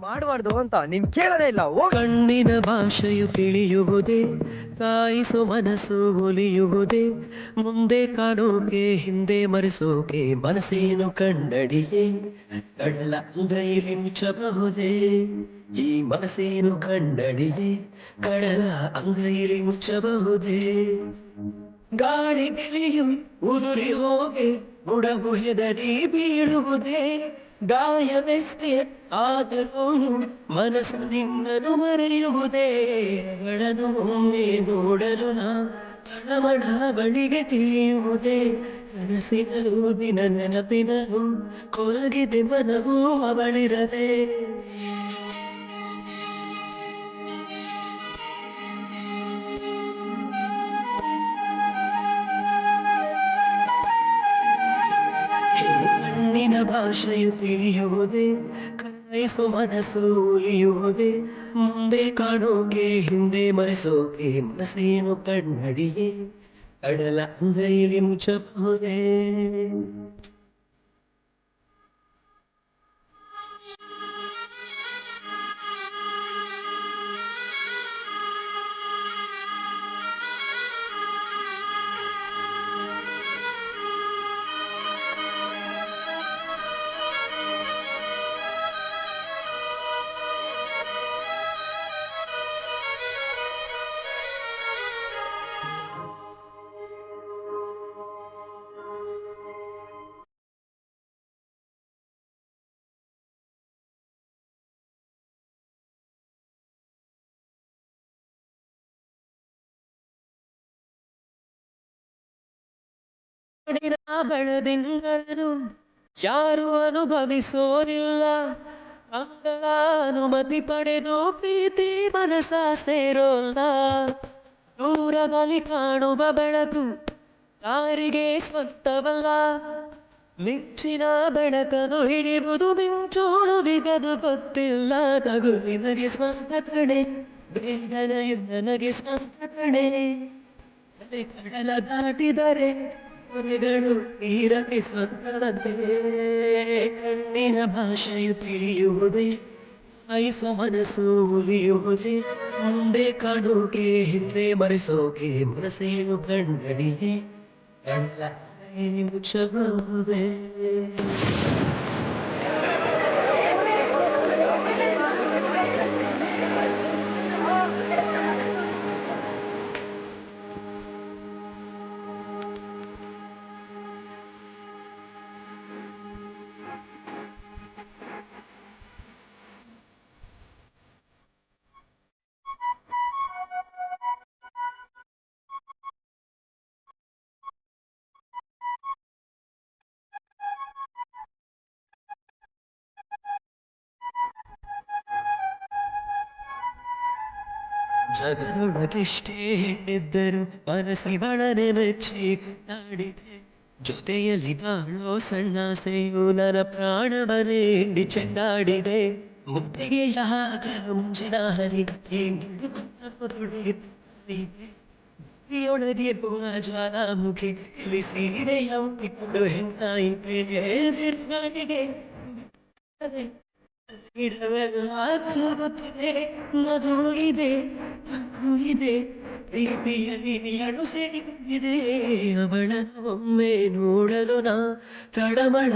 ಮಾಡಬಾರ್ದು ಅಂತ ನೀನ್ ಕೇಳೋದೇ ಇಲ್ಲ. ಕಣ್ಣಿನ ಭಾಷೆಯು ತಿಳಿಯುವುದೇ, ಕಾಯಿಸೋ ಮನಸ್ಸು ಒಲಿಯುವುದೇ, ಮುಂದೆ ಕಾಣೋಕೆ ಹಿಂದೆ ಮರೆಸೋಕೆ ಮನಸ್ಸೇನು ಕಂಡಡಿಯೇ, ಕಳ್ಳ ಅಂಗೈಲಿ ಮುಚ್ಚಬಹುದೇ ಈ ಮನಸ್ಸೇನು ಕಂಡಡಿಯೇ, ಕಳ್ಳರ ಅಂಗೈಲಿ ಮುಚ್ಚಬಹುದೇ. ಗಾಳಿ ಗಿಳಿಯು ಉದುರಿ ಹೋಗಿ ಬುಡವು ಹೆದರಿ ಬೀಳುವುದೇ, ಗಾಯವೆಷ್ಟೇ ಆದರೂ ಮನಸ್ಸು ನಿನ್ನನ್ನು ಮರೆಯುವುದೇ. ಅವಳನ್ನು ಒಮ್ಮೆ ನೋಡಲು ನಾ ತಳಮಳ ಬಳಿಗೆ ತಿಳಿಯುವುದೇ, ಕನಸಿನಲ್ಲೂ ದಿನ ನೆನಪಿನಲ್ಲೂ ಕೊರಗಿದೆ ಮನವೂ ಅವಳಿರದೆ. ಕಣ್ಣಿನ ಭಾಷೆಯು ತಿಳಿಯುವುದೇ, ಕಾಯಿಸೋ ಮನಸ್ಸು ಉಳಿಯುವುದೇ, ಮುಂದೆ ಕಾಣೋಕೆ ಹಿಂದೆ ಮರೆಸೋಕೆ ಮನಸ್ಸೇನು ಕಣ್ಣಡಿಯೇ, ಕಡಲ ಅಂಗೈಲಿ ಮುಚ್ಚಬಹುದೇ. ಬೆಳದಿಂಗಳು ಯಾರು ಅನುಭವಿಸೋರಿಲ್ಲ, ಅಂಗಳ ಅನುಮತಿ ಪಡೆದು ಪ್ರೀತಿ ಮನಸ ಸೇರೋಲ್ಲ. ದೂರದಲ್ಲಿ ಕಾಣುವ ಬೆಳಕು ಯಾರಿಗೆ ಸ್ವಂತವಲ್ಲ, ಮಿಂಚಿನ ಬೆಳಕನ್ನು ಹಿಡಿಯುವುದು ಮಿಂಚೋಳು ಬಿಗದು ಗೊತ್ತಿಲ್ಲ. ನಗು ನಿನಗೆ ಸ್ವಂತ ಕಣೆ, ಬೇಗನೆಯು ನನಗೆ ಸ್ವಂತ ಕಣೆ, ಕಡಲ ದಾಟಿದರೆ ಕೊನೆಗಳು ತೀರಕ್ಕೆ ಸ್ವಂತವಂತೆ. ಕಣ್ಣಿನ ಭಾಷೆಯು ತಿಳಿಯುವುದೇ, ಕಾಯಿಸೋ ಮನಸ್ಸು ಉಳಿಯುವುದೇ, ಮುಂದೆ ಕಾಣೋಕೆ ಹಿಂದೆ ಮರೆಸೋಕೆ ಮನಸ್ಸೇನು ಕಣ್ಣಡಿಯೇ, ಕಳ್ಳ ಅಂಗೈಲಿ ಮುಚ್ಚಬಹುದೇ. ಜಗದೊಳಗೆಷ್ಟೇ ಹೆಣ್ಣಿದ್ದರು ಮನಸ್ಸಿವಳನೆ ಮೆಚ್ಚಿ ನಾಡಿದೆ, ಜೊತೆಯಲ್ಲಿ ಬಾಳೋ ಸಣ್ಣಾಸೆಯು ನನ್ನ ಪ್ರಾಣವನ್ನೇ ಹಿಂಡಿ ಚೆಂಡಾಡಿದೆ. ಮುತ್ತಿಗೆ ಯಾಗ ಮುಂಚಿನ ಹರಿ ಈ ಮುಡಿಯೊಳಗೆ ಜ್ವಾಲಾಮುಖಿ ಇಲ್ಲಿ ಸೀರೆಯ ಉಟ್ಟಿಕೊಂಡು ಹೆಣ್ಣಾಯಿತೆ ಬಿರುಗಾಳಿಗೆ ಗಿಡವೆಲ್ಲ ಕೂಗುತ್ತಿದೆ, ಮಧು ಇದೆ ಇದೆ ಪ್ರೀತಿಯಲ್ಲಿ ಅಣು ಸೇರಿಕೊಂಡಿದೆ. ಅವಳನ್ನು ಒಮ್ಮೆ ನೋಡಲು ನಾ ತಳಮಳ